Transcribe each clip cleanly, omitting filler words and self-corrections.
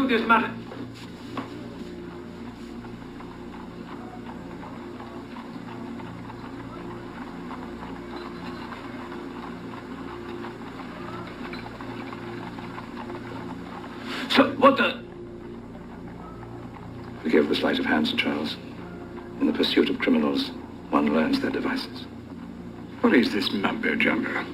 with this matter. So, what the... Forgive the sleight of hand, Sir Charles. In the pursuit of criminals, one learns their devices. What is this mumbo-jumbo?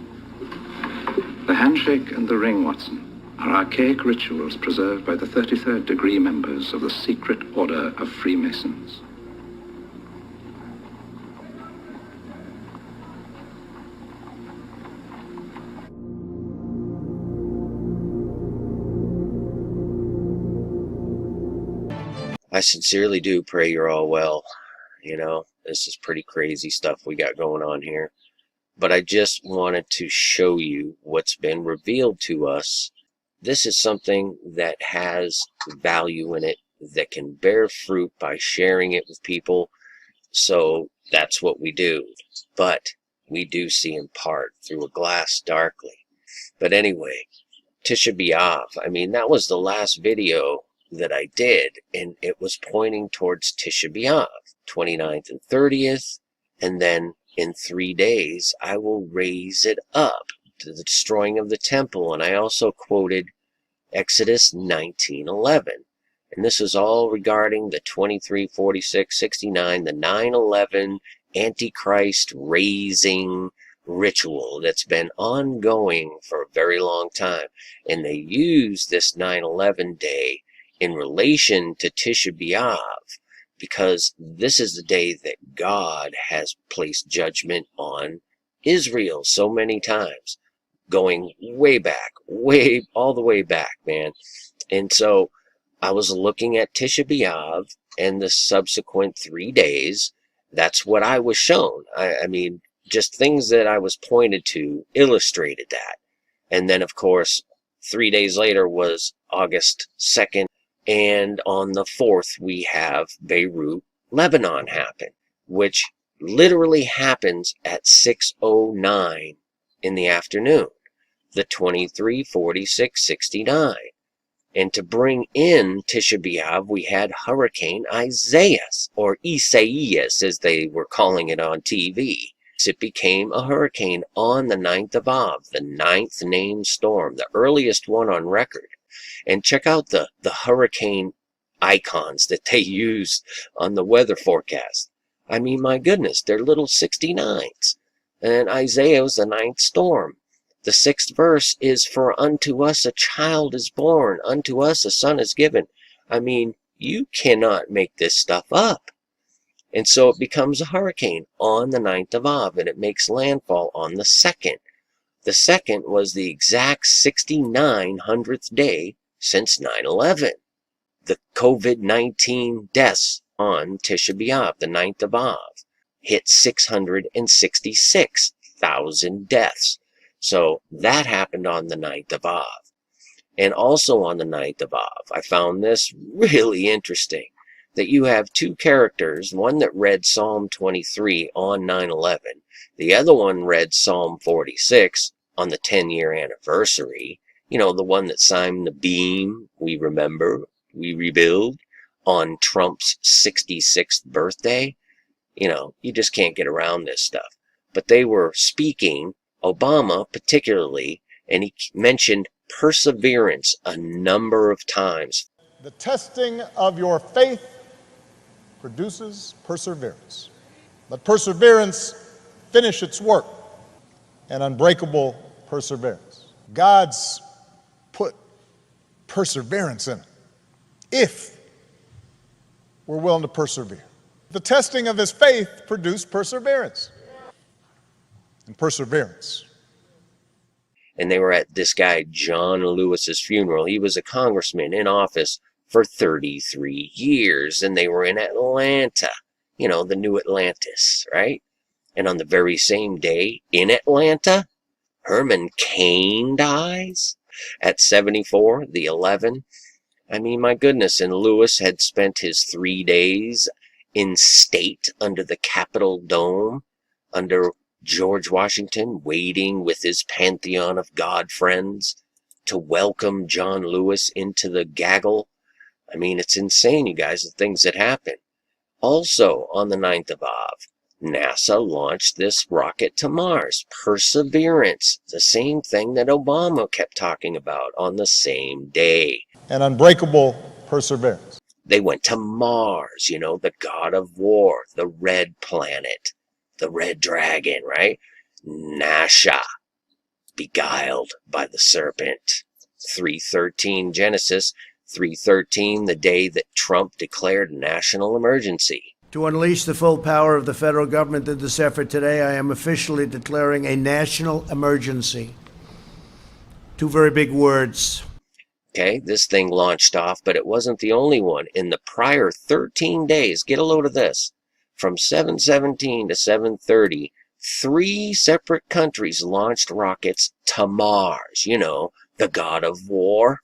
The handshake and the ring, Watson, are archaic rituals preserved by the 33rd degree members of the secret order of Freemasons. I sincerely do pray you're all well. You know, this is pretty crazy stuff we got going on here. But I just wanted to show you what's been revealed to us. This is something that has value in it, that can bear fruit by sharing it with people. So that's what we do. But we do see in part through a glass darkly. But anyway, Tisha B'Av, I mean, that was the last video that I did, and it was pointing towards Tisha B'Av, 29th and 30th, and then in 3 days I will raise it up to the destroying of the temple. And I also quoted Exodus 19:11, and this is all regarding the 23, 46, 69, the 9/11 Antichrist raising ritual that's been ongoing for a very long time. And they use this 9/11 day in relation to Tisha B'Av, because this is the day that God has placed judgment on Israel so many times, going way back, all the way back, man. And so I was looking at Tisha B'Av and the subsequent 3 days. That's what I was shown. I mean, just things that I was pointed to illustrated that. And then, of course, 3 days later was August 2nd. And on the 4th, we have Beirut, Lebanon happen, which literally happens at 6:09 in the afternoon, the 23, 46, 69. And to bring in Tisha B'Av, we had Hurricane Isaias, or Isaias as they were calling it on TV. It became a hurricane on the 9th of Av, the 9th named storm, the earliest one on record. And check out the hurricane icons that they used on the weather forecast. I mean, my goodness, they're little 69s. And Isaiah was the 9th storm. The 6th verse is, "For unto us a child is born, unto us a son is given." I mean, you cannot make this stuff up. And so it becomes a hurricane on the 9th of Av, and it makes landfall on the 2nd. The 2nd was the exact 6900th day since 9/11. The COVID-19 deaths on Tisha B'Av, the 9th of Av, hit 666,000 deaths. So that happened on the 9th of Av. And also on the 9th of Av, I found this really interesting, that you have two characters, one that read Psalm 23 on 9/11, the other one read Psalm 46 on the 10-year anniversary. You know, the one that signed the beam, we remember, we rebuild, on Trump's 66th birthday. You know, you just can't get around this stuff. But they were speaking, Obama particularly, and he mentioned perseverance a number of times. The testing of your faith produces perseverance. Let perseverance finish its work, and unbreakable perseverance. God's put perseverance in it, if we're willing to persevere. The testing of his faith produced perseverance. And perseverance. And they were at this guy John Lewis's funeral. He was a congressman in office for 33 years, and they were in Atlanta, you know, the new Atlantis, right? And on the very same day in Atlanta, Herman Cain dies at 74, the 11. I mean, my goodness, and Lewis had spent his 3 days in state under the Capitol Dome, under George Washington, waiting with his pantheon of God friends to welcome John Lewis into the gaggle I mean, it's insane, you guys, the things that happen. Also, on the 9th of Av, NASA launched this rocket to Mars, Perseverance, the same thing that Obama kept talking about on the same day. and unbreakable perseverance. They went to Mars, you know, the god of war, the red planet, the red dragon, right? Nasha, beguiled by the serpent. 3:13 Genesis, 3:13, the day that Trump declared national emergency. To unleash the full power of the federal government in this effort today, I am officially declaring a national emergency. Two very big words. Okay, this thing launched off, but it wasn't the only one. In the prior 13 days, get a load of this, from 7/17 to 7/30, 3 separate countries launched rockets to Mars, you know, the god of war.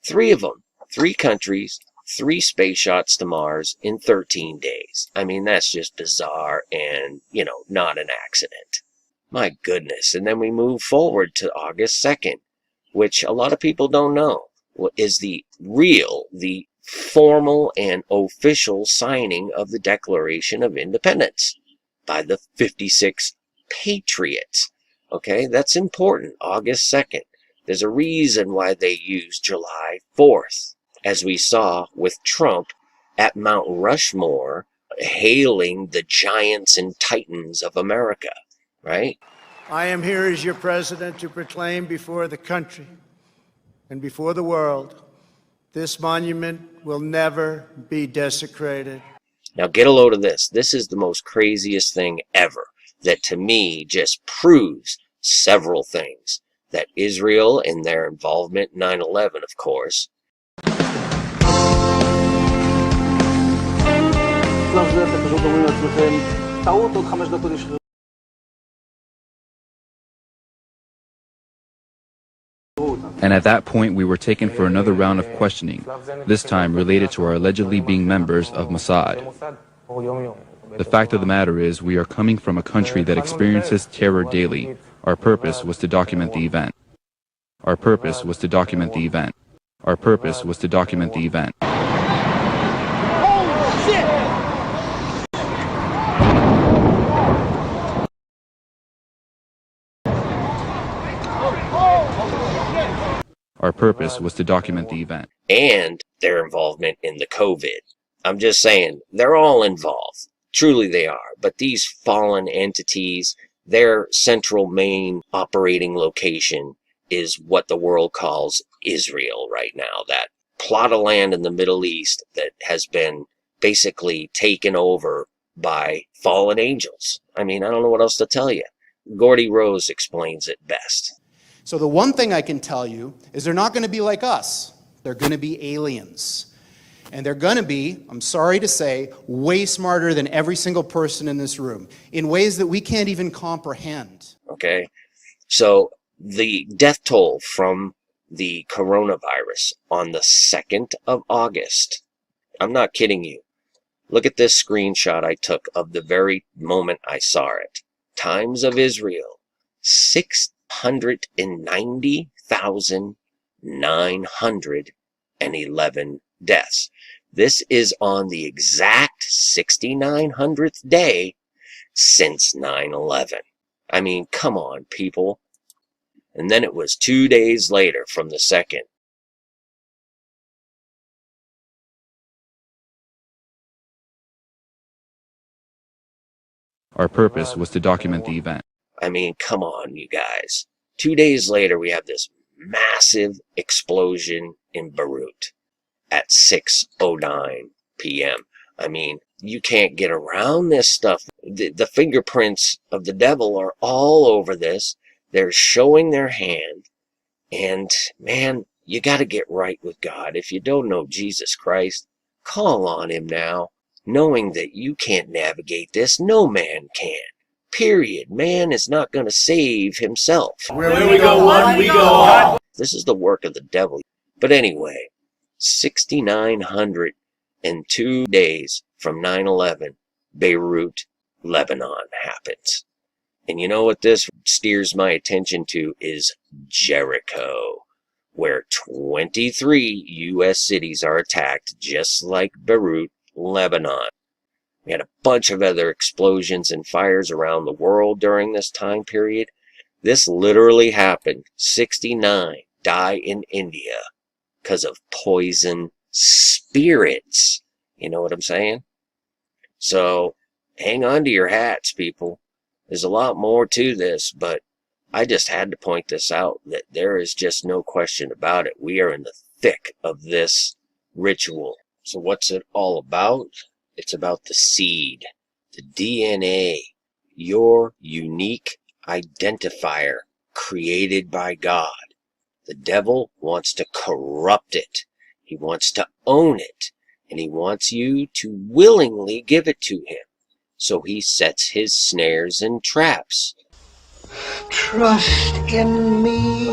3 of them, 3 countries, 3 space shots to Mars in 13 days. I mean, that's just bizarre and, you know, not an accident. My goodness. And then we move forward to August 2nd, which a lot of people don't know, is the formal and official signing of the Declaration of Independence by the 56 patriots. Okay, that's important, August 2nd. There's a reason why they use July 4th, as we saw with Trump at Mount Rushmore, hailing the giants and titans of America, right? I am here as your president to proclaim before the country and before the world, this monument will never be desecrated. Now get a load of this. This is the most craziest thing ever that to me just proves several things. That Israel and their involvement in 9/11, of course. And at that point, we were taken for another round of questioning, this time related to our allegedly being members of Mossad. The fact of the matter is, we are coming from a country that experiences terror daily. Our purpose was to document the event. Our purpose was to document the event. Our purpose was to document the event. Our purpose was to document the event. And their involvement in the COVID. I'm just saying, they're all involved. Truly they are. But these fallen entities, their central main operating location is what the world calls Israel right now. That plot of land in the Middle East that has been basically taken over by fallen angels. I mean, I don't know what else to tell you. Gordy Rose explains it best. So the one thing I can tell you is they're not going to be like us. They're going to be aliens. And they're going to be, I'm sorry to say, way smarter than every single person in this room in ways that we can't even comprehend. Okay, so the death toll from the coronavirus on the 2nd of August, I'm not kidding you. Look at this screenshot I took of the very moment I saw it. Times of Israel, 690,911 deaths. This is on the exact 6900th day since 9/11. I mean, come on, people. And then it was 2 days later from the 2nd. Our purpose was to document the event. I mean, come on, you guys. 2 days later, we have this massive explosion in Beirut at 6:09 p.m. I mean, you can't get around this stuff. The fingerprints of the devil are all over this. They're showing their hand. And, man, you got to get right with God. If you don't know Jesus Christ, call on him now, knowing that you can't navigate this. No man can. Period. Man is not going to save himself. Where we go one, we go on. This is the work of the devil. But anyway, 6,902 days from 9/11, Beirut, Lebanon happens. And you know what this steers my attention to is Jericho. where 23 U.S. cities are attacked, just like Beirut, Lebanon. We had a bunch of other explosions and fires around the world during this time period. This literally happened. 69 die in India because of poison spirits. You know what I'm saying? So hang on to your hats, people. There's a lot more to this, but I just had to point this out, that there is just no question about it. We are in the thick of this ritual. So what's it all about? It's about the seed, the DNA, your unique identifier created by God. The devil wants to corrupt it. He wants to own it, and he wants you to willingly give it to him. So he sets his snares and traps. Trust in me.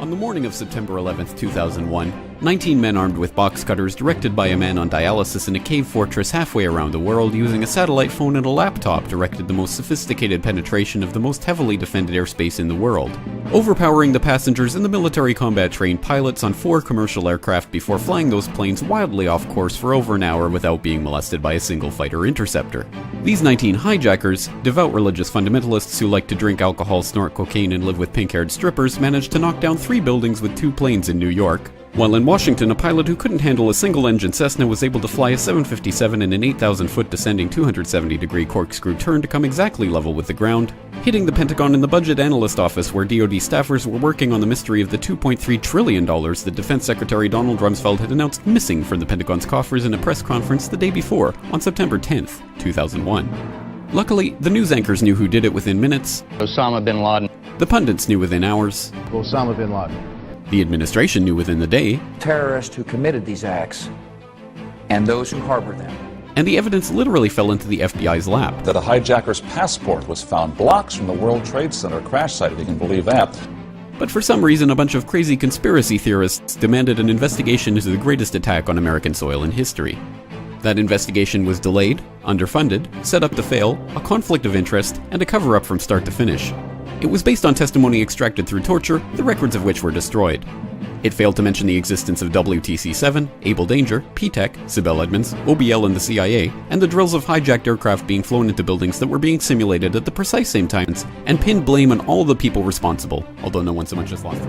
On the morning of September 11th, 2001, 19 men armed with box cutters, directed by a man on dialysis in a cave fortress halfway around the world using a satellite phone and a laptop, directed the most sophisticated penetration of the most heavily defended airspace in the world, overpowering the passengers and the military combat-trained pilots on 4 commercial aircraft before flying those planes wildly off course for over an hour without being molested by a single fighter interceptor. These 19 hijackers, devout religious fundamentalists who like to drink alcohol, snort cocaine, and live with pink-haired strippers, managed to knock down 3 buildings with 2 planes in New York, while in Washington, a pilot who couldn't handle a single-engine Cessna was able to fly a 757 in an 8,000-foot descending 270-degree corkscrew turn to come exactly level with the ground, hitting the Pentagon in the Budget Analyst Office where DoD staffers were working on the mystery of the $2.3 trillion that Defense Secretary Donald Rumsfeld had announced missing from the Pentagon's coffers in a press conference the day before, on September 10th, 2001. Luckily, the news anchors knew who did it within minutes. Osama bin Laden. The pundits knew within hours. Osama bin Laden. The administration knew within the day. Terrorists who committed these acts and those who harbor them. And the evidence literally fell into the FBI's lap. That a hijacker's passport was found blocks from the World Trade Center crash site, if you can believe that. But for some reason, a bunch of crazy conspiracy theorists demanded an investigation into the greatest attack on American soil in history. That investigation was delayed, underfunded, set up to fail, a conflict of interest, and a cover-up from start to finish. It was based on testimony extracted through torture, the records of which were destroyed. It failed to mention the existence of WTC-7, Able Danger, P-TECH, Sibel Edmonds, OBL and the CIA, and the drills of hijacked aircraft being flown into buildings that were being simulated at the precise same times, and pinned blame on all the people responsible, although no one so much as lost it.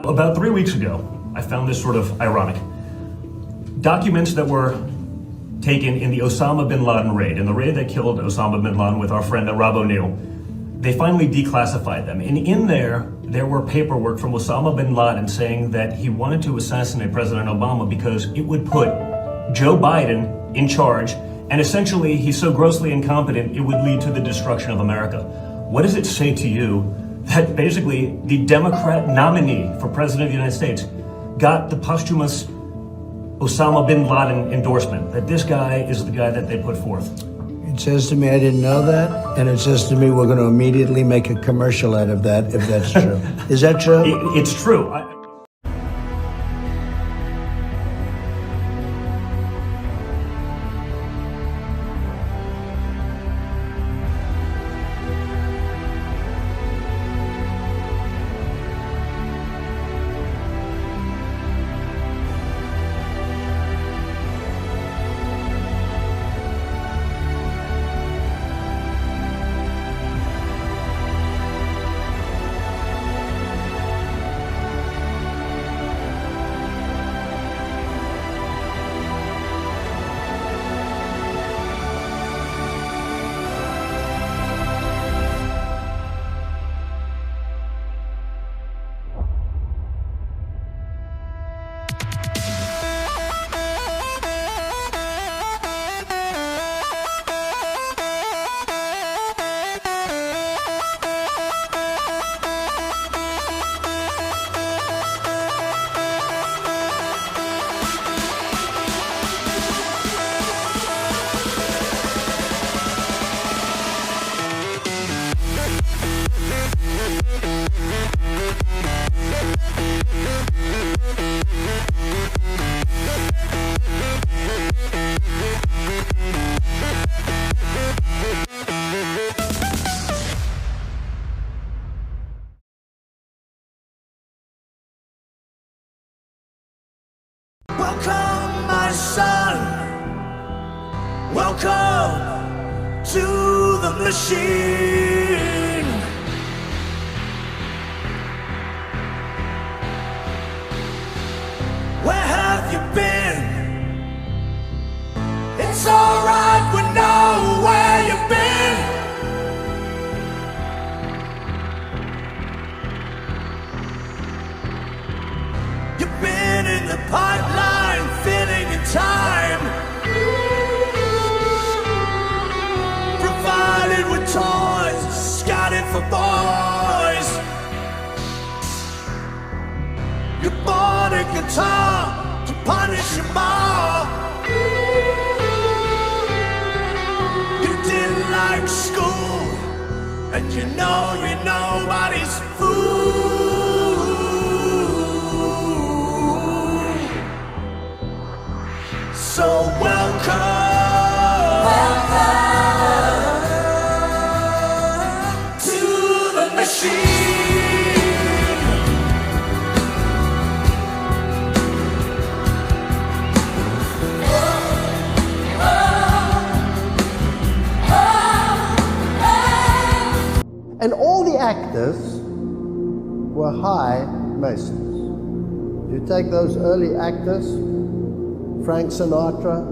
About 3 weeks ago, I found this sort of ironic. Documents that were taken in the Osama bin Laden raid, in the raid that killed Osama bin Laden with our friend Rob O'Neill. They finally declassified them. And in there were paperwork from Osama bin Laden saying that he wanted to assassinate President Obama because it would put Joe Biden in charge, and essentially he's so grossly incompetent it would lead to the destruction of America. What does it say to you that basically the Democrat nominee for President of the United States got the posthumous Osama bin Laden endorsement, that this guy is the guy that they put forth? It says to me, I didn't know that, and it says to me, we're going to immediately make a commercial out of that, if that's true. Is that true? It's true. Welcome to the machine. Where have you been? It's alright, we know where you've been. You've been in the pipeline, fitting in time, provided with toys, scouted for boys. You bought a guitar to punish your mom. You didn't like school, and you know you're nobody's fool. So welcome to the machine. And all the actors were high Masons. If you take those early actors, Frank Sinatra,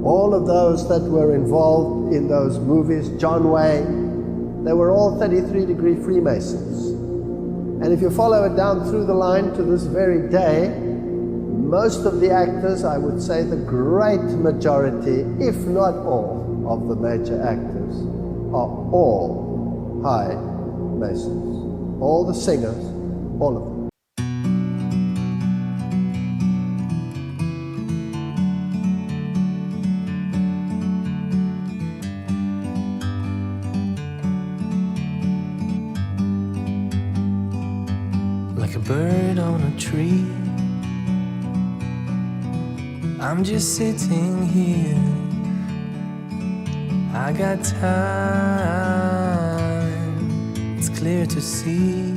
all of those that were involved in those movies, John Wayne, they were all 33-degree Freemasons. And if you follow it down through the line to this very day, most of the actors, I would say the great majority, if not all, of the major actors are all high Masons. All the singers, all of them. Like a bird on a tree, I'm just sitting here. I got time, it's clear to see.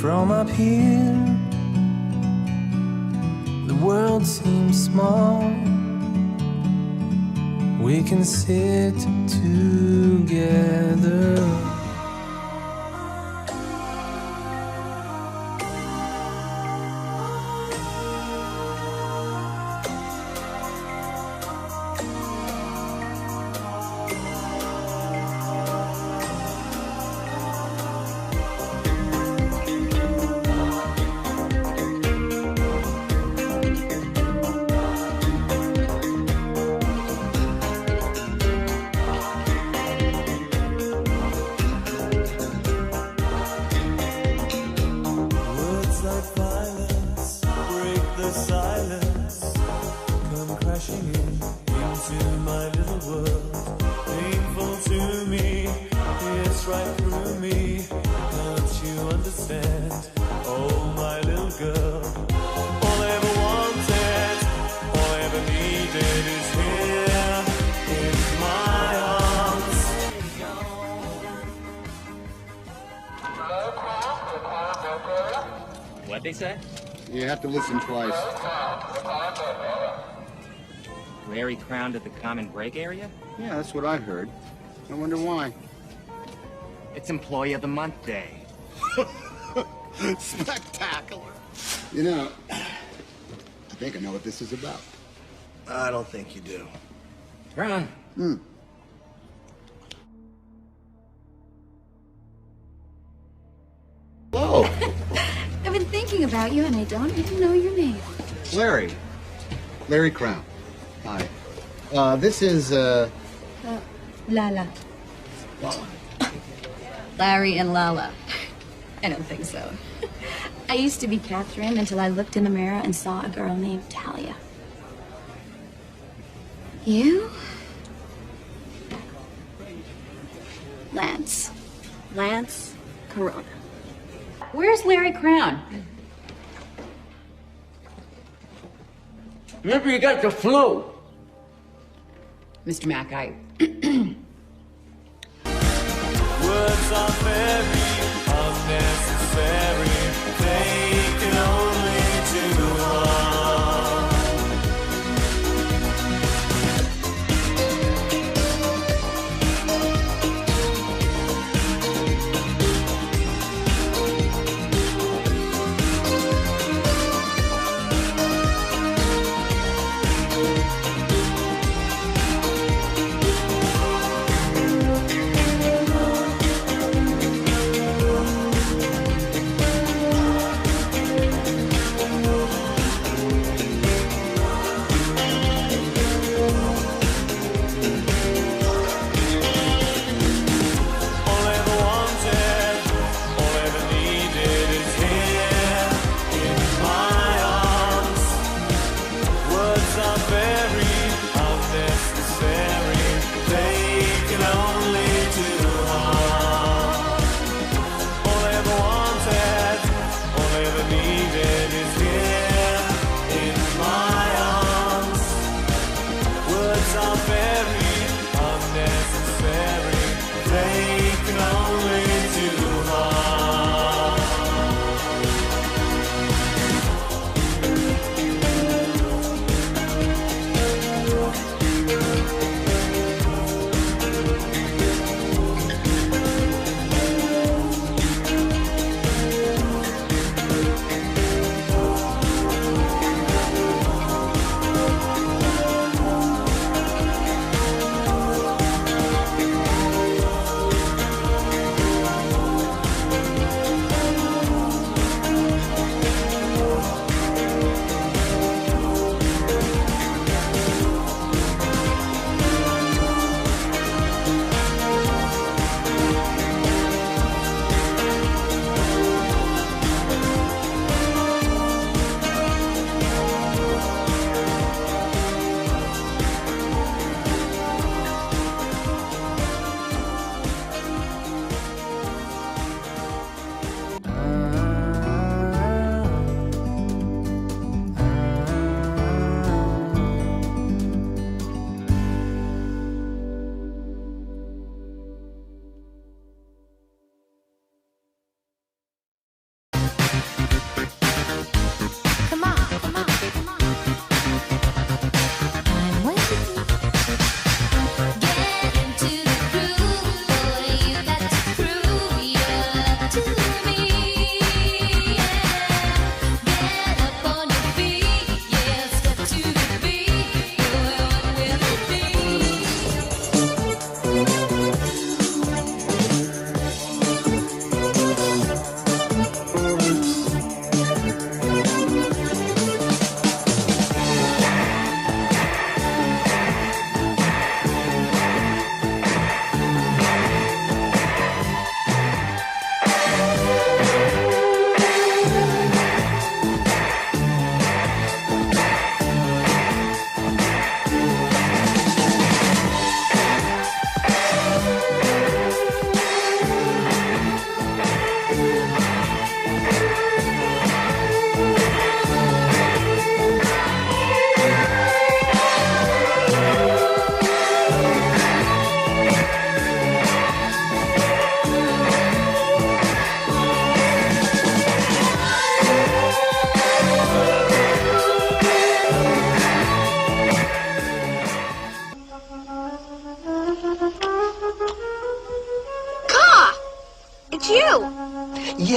From up here, the world seems small. We can sit together. What'd they say? You have to listen twice. Larry crowned at the common break area? Yeah, that's what I heard. I wonder why. It's Employee of the Month Day. Spectacular. You know, I think I know what this is about. I don't think you do. Ron. Whoa. I've been thinking about you, and I don't even know your name. Larry. Larry Crown. Hi. This is, Lala. Larry and Lala. I don't think so. I used to be Catherine until I looked in the mirror and saw a girl named Talia. You? Lance. Lance Corona. Where's Larry Crown? Maybe you got the flu. Mr. Mack, Words are very unnecessary. They can only do harm.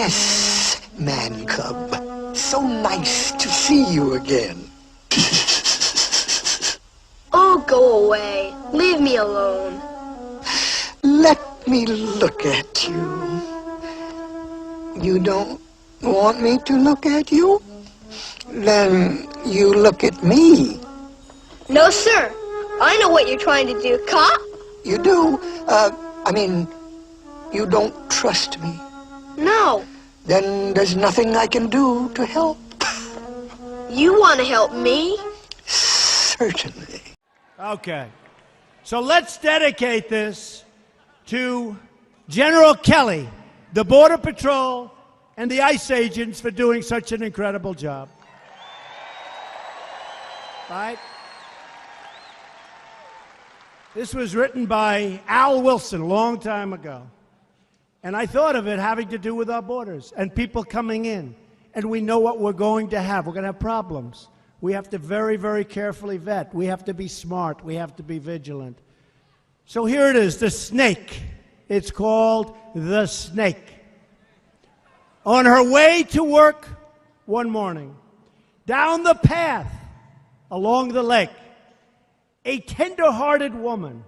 Yes, man cub. So nice to see you again. Oh, go away. Leave me alone. Let me look at you. You don't want me to look at you? Then you look at me. No, sir. I know what you're trying to do, cop. You do? You don't trust me. No. Then there's nothing I can do to help. You want to help me? Certainly. Okay. So let's dedicate this to General Kelly, the Border Patrol, and the ICE agents for doing such an incredible job. Right? This was written by Al Wilson a long time ago. And I thought of it having to do with our borders and people coming in. And we know what we're going to have. We're going to have problems. We have to very, very carefully vet. We have to be smart. We have to be vigilant. So here it is, the snake. It's called the snake. On her way to work one morning, down the path along the lake, a tender-hearted woman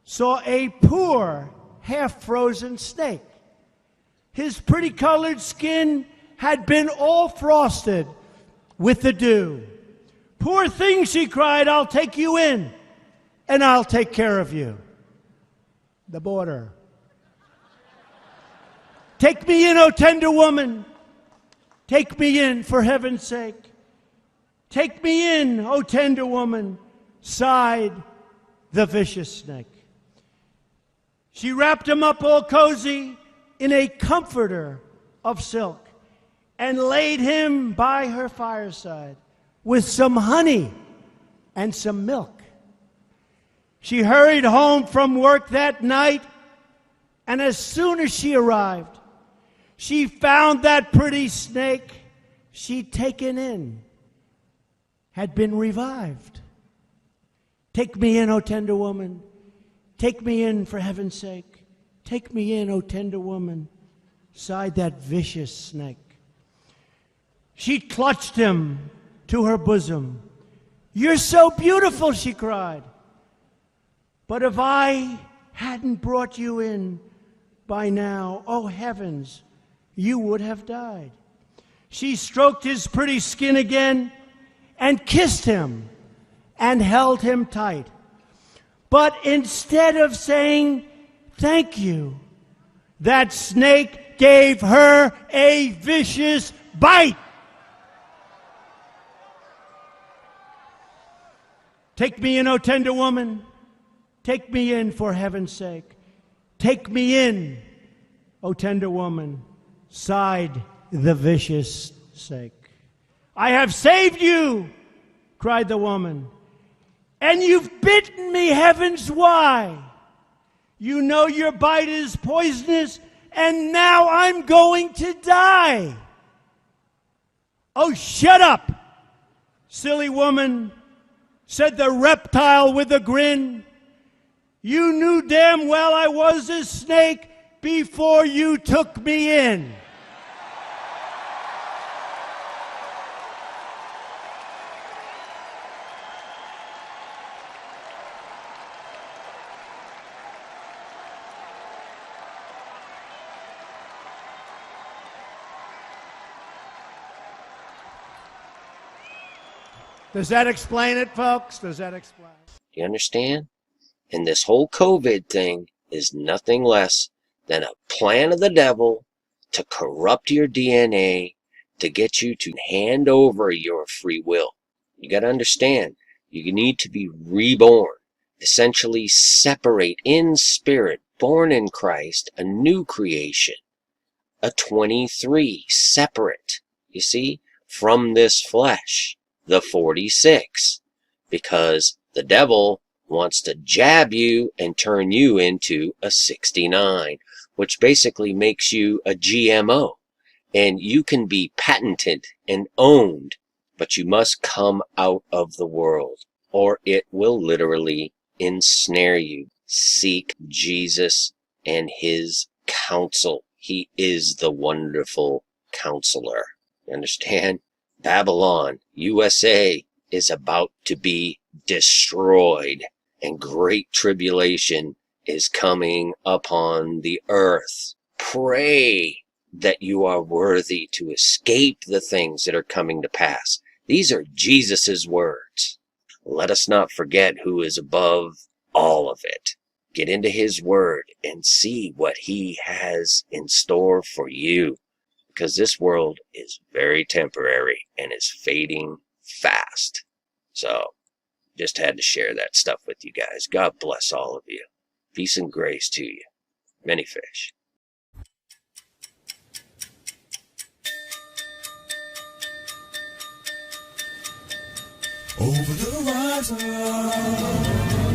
saw a poor, half-frozen snake. His pretty-colored skin had been all frosted with the dew. "Poor thing," she cried, "I'll take you in, and I'll take care of you." The border. "Take me in, O tender woman. Take me in, for heaven's sake. Take me in, O tender woman," sighed the vicious snake. She wrapped him up all cozy in a comforter of silk and laid him by her fireside with some honey and some milk. She hurried home from work that night, and as soon as she arrived, she found that pretty snake she'd taken in had been revived. "Take me in, O tender woman. Take me in, for heaven's sake. Take me in, O tender woman," sighed that vicious snake. She clutched him to her bosom. "You're so beautiful," she cried. "But if I hadn't brought you in by now, oh heavens, you would have died." She stroked his pretty skin again and kissed him and held him tight. But instead of saying thank you, that snake gave her a vicious bite. "Take me in, O tender woman. Take me in, for heaven's sake. Take me in, O tender woman," sighed the vicious snake. "I have saved you," cried the woman, "and you've bitten me, heavens, why? You know your bite is poisonous, and now I'm going to die." "Oh, shut up, silly woman," said the reptile with a grin. "You knew damn well I was a snake before you took me in." Does that explain it, folks? Does that explain it? You understand? And this whole COVID thing is nothing less than a plan of the devil to corrupt your DNA, to get you to hand over your free will. You got to understand, you need to be reborn, essentially separate in spirit, born in Christ, a new creation, a 23, separate, you see, from this flesh. The 46, because the devil wants to jab you and turn you into a 69, which basically makes you a GMO. And you can be patented and owned, but you must come out of the world, or it will literally ensnare you. Seek Jesus and his counsel. He is the wonderful counselor. You understand? Babylon, USA, is about to be destroyed, and great tribulation is coming upon the earth. Pray that you are worthy to escape the things that are coming to pass. These are Jesus's words. Let us not forget who is above all of it. Get into his word and see what he has in store for you, because this world is very temporary and is fading fast. So, just had to share that stuff with you guys. God bless all of you. Peace and grace to you. Many fish. Over the horizon.